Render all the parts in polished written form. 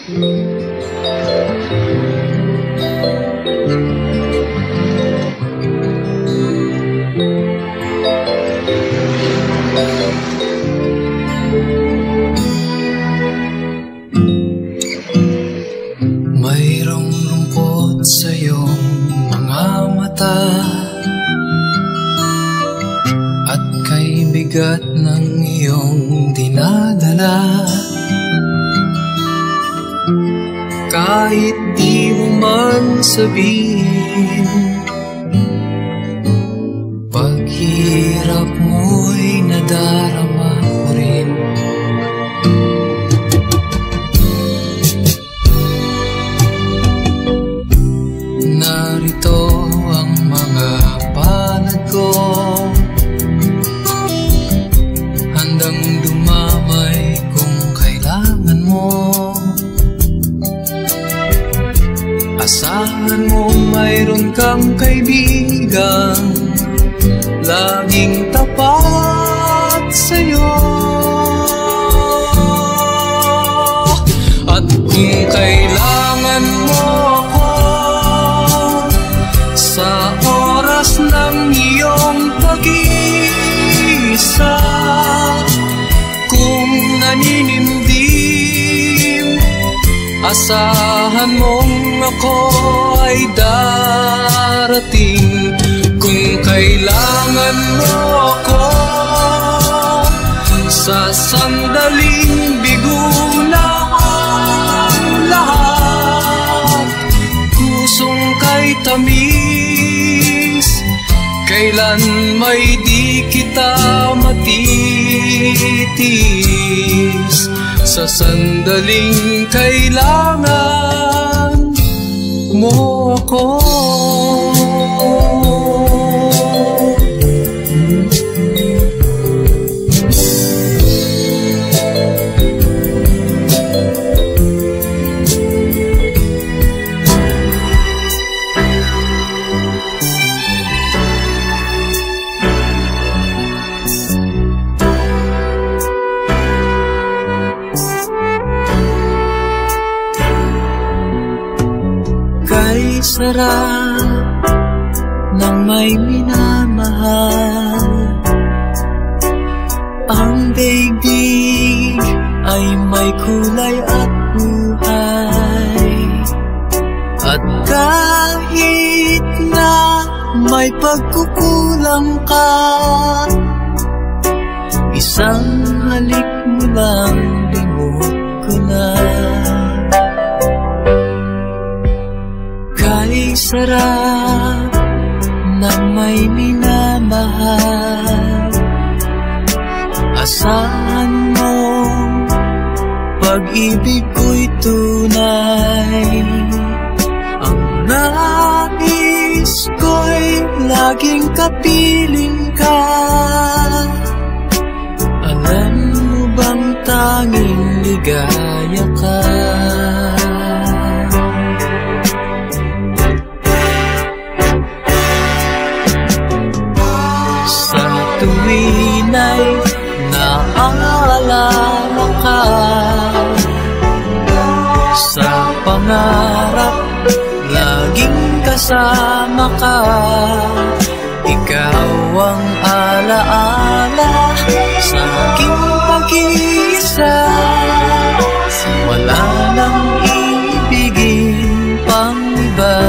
Mayroong lungkot sa iyong mga mata at kay bigat ng iyong dinadala. Kahit di mo man sabihin, paghirap mo'y nadarama ko rin. Narito ang mga palad ko, handang dumamay kung kailangan mo. Asahan mo mayroon kang kaibigang laging tapat sa'yo. At kung kailangan mo ako sa oras ng iyong pag-iisa, kung naninindim, asahan mong ako ay darating. Kung kailangan mo ako sa sandaling bigo na ang lahat, kusong kay tamis, kailan may di kita matitis. Sa sandaling kailangan mo ako. Kay sarap ng may minamahal, ang daigdig ay may kulay at buhay. At kahit na may pagkukulang ka, isang halik mo lang limot ko na. Kay sarap ng may minamahal, asahan mo pag-ibig ko'y tunay. Ang nais ko'y laging kapiling ka. Alam mo bang tanging ligaya ka? Tuwin ay naaalala ka, sa pangarap laging kasama ka. Ikaw ang alaala sa aking pag-iisa. Wala nang ibigin pang iba.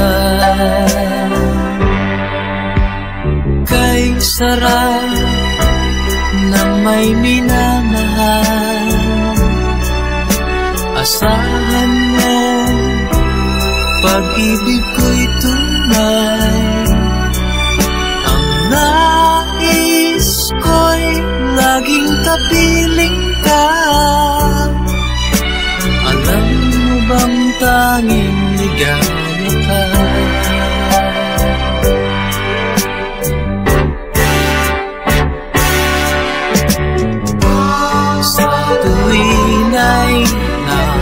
Kay sarap ng may minamahal, asahan mo pag-ibig ko'y tunay. Ang nais ko'y laging kapiling ka. Alam mo bang tanging ligaya ka?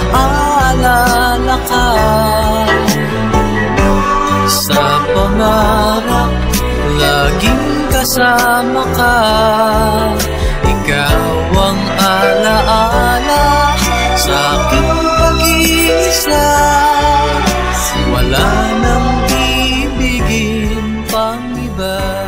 Naaalala ka, sa pangarap laging kasama ka. Ikaw ang alaala sa aking pag-iisa. ba?